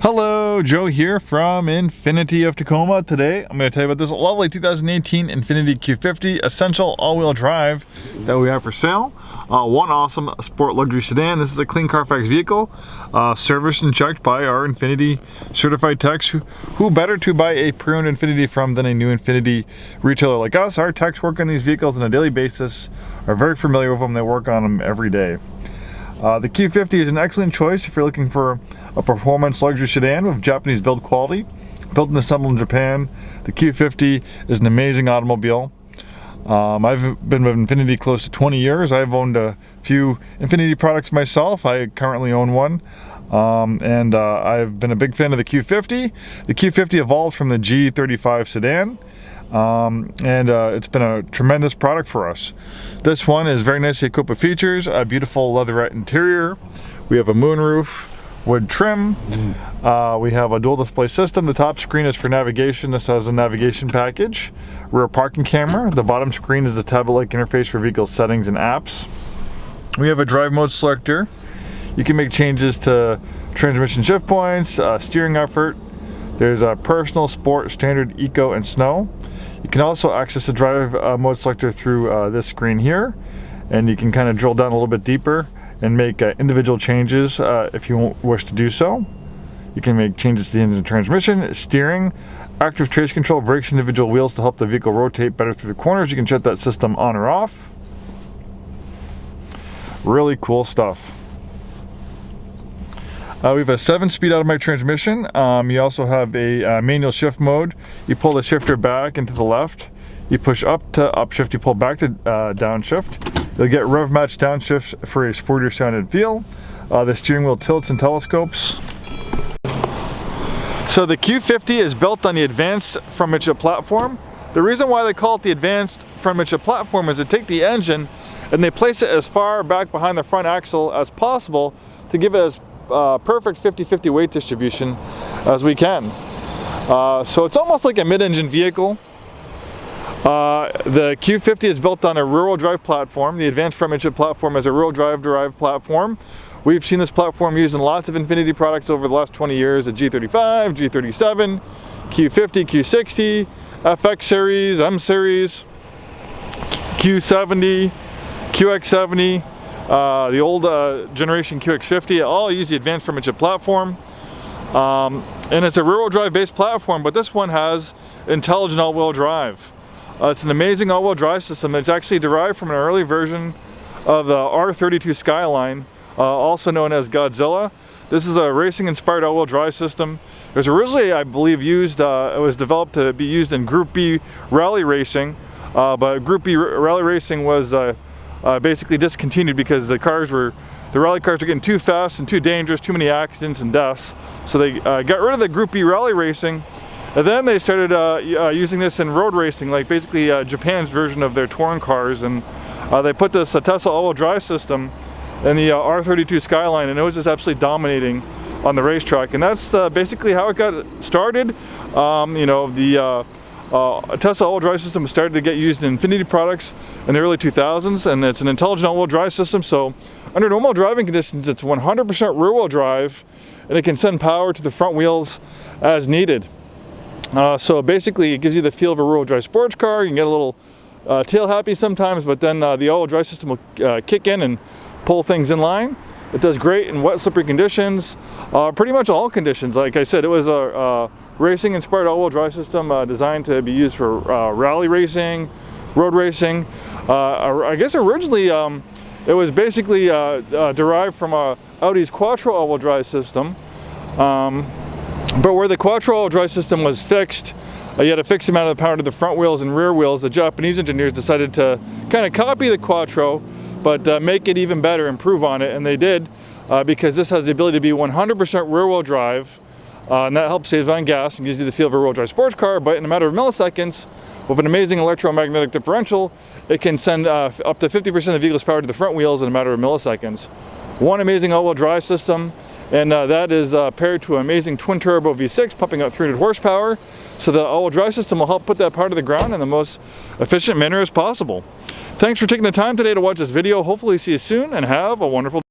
Hello, Joe here from Infiniti of Tacoma. Today I'm going to tell you about this lovely 2018 Infiniti Q50 Essential all-wheel drive that we have for sale. One awesome sport luxury sedan. This is a clean Carfax vehicle, serviced and checked by our Infiniti certified techs. Who better to buy a pre-owned Infiniti from than a new Infiniti retailer like us? Our techs work on these vehicles on a daily basis, are very familiar with them. They work on them every day. The Q50 is an excellent choice if you're looking for a performance luxury sedan with Japanese build quality. Built and assembled in Japan, the Q50 is an amazing automobile. I've been with Infiniti close to 20 years. I've owned a few Infiniti products myself. I currently own one. I've been a big fan of the Q50. The Q50 evolved from the G35 sedan. It's been a tremendous product for us. This one is very nicely equipped with features, a beautiful leatherette interior. We have a moonroof, wood trim. We have a dual display system. The top screen is for navigation. This has a navigation package. Rear parking camera. The bottom screen is the tablet-like interface for vehicle settings and apps. We have a drive mode selector. You can make changes to transmission shift points, steering effort. There's a personal, sport, standard, eco, and snow. You can also access the drive mode selector through this screen here, and you can kind of drill down a little bit deeper and make individual changes if you wish to do so. You can make changes to the engine transmission, steering, active traction control, brakes, individual wheels to help the vehicle rotate better through the corners. You can shut that system on or off. Really cool stuff. We have a 7-speed automatic transmission. You also have a manual shift mode. You pull the shifter back and to the left. You push up to upshift. You pull back to downshift. You'll get rev match downshift for a sportier sound and feel. The steering wheel tilts and telescopes. So the Q50 is built on the advanced front midship platform. The reason why they call it the advanced front midship platform is they take the engine and they place it as far back behind the front axle as possible to give it as perfect 50-50 weight distribution as we can. So it's almost like a mid-engine vehicle. The Q50 is built on a rear-wheel drive platform. The advanced front midship platform is a rear-wheel drive derived platform. We've seen this platform used in lots of Infiniti products over the last 20 years. The G35, G37, Q50, Q60, FX series, M series, Q70, QX70. The old generation QX50 all use the advanced front midship platform, and it's a rear-wheel drive based platform, but this one has intelligent all-wheel drive. It's an amazing all-wheel drive system. It's actually derived from an early version of the R32 Skyline, also known as Godzilla. This is a racing inspired all-wheel drive system. It was originally, I believe, used, it was developed to be used in Group B rally racing, but Group B rally racing was basically discontinued because the rally cars were getting too fast and too dangerous, too many accidents and deaths. So they got rid of the Group B rally racing, and then they started using this in road racing, like basically Japan's version of their touring cars, and they put this Tesla all-wheel drive system in the R32 Skyline, and it was just absolutely dominating on the racetrack. And that's basically how it got started. You know, the Tesla all-wheel drive system started to get used in Infiniti products in the early 2000s, and it's an intelligent all-wheel drive system. So under normal driving conditions, it's 100% rear-wheel drive, and it can send power to the front wheels as needed. So basically, it gives you the feel of a rear-wheel drive sports car. You can get a little tail happy sometimes, but then the all-wheel drive system will kick in and pull things in line. It does great in wet, slippery conditions, pretty much all conditions. Like I said, it was a racing inspired all-wheel drive system designed to be used for rally racing, road racing. I guess originally it was basically derived from Audi's Quattro all-wheel drive system, but where the Quattro all-wheel drive system was fixed, you had a fixed amount of the power to the front wheels and rear wheels. The Japanese engineers decided to kind of copy the Quattro, but make it even better, improve on it, and they did, because this has the ability to be 100% rear-wheel drive. And that helps save on gas and gives you the feel of a rear-wheel drive sports car, but in a matter of milliseconds, with an amazing electromagnetic differential, it can send up to 50% of the vehicle's power to the front wheels in a matter of milliseconds. One amazing all-wheel drive system, and that is paired to an amazing twin-turbo V6 pumping out 300 horsepower, so the all-wheel drive system will help put that power to the ground in the most efficient manner as possible. Thanks for taking the time today to watch this video. Hopefully see you soon, and have a wonderful day.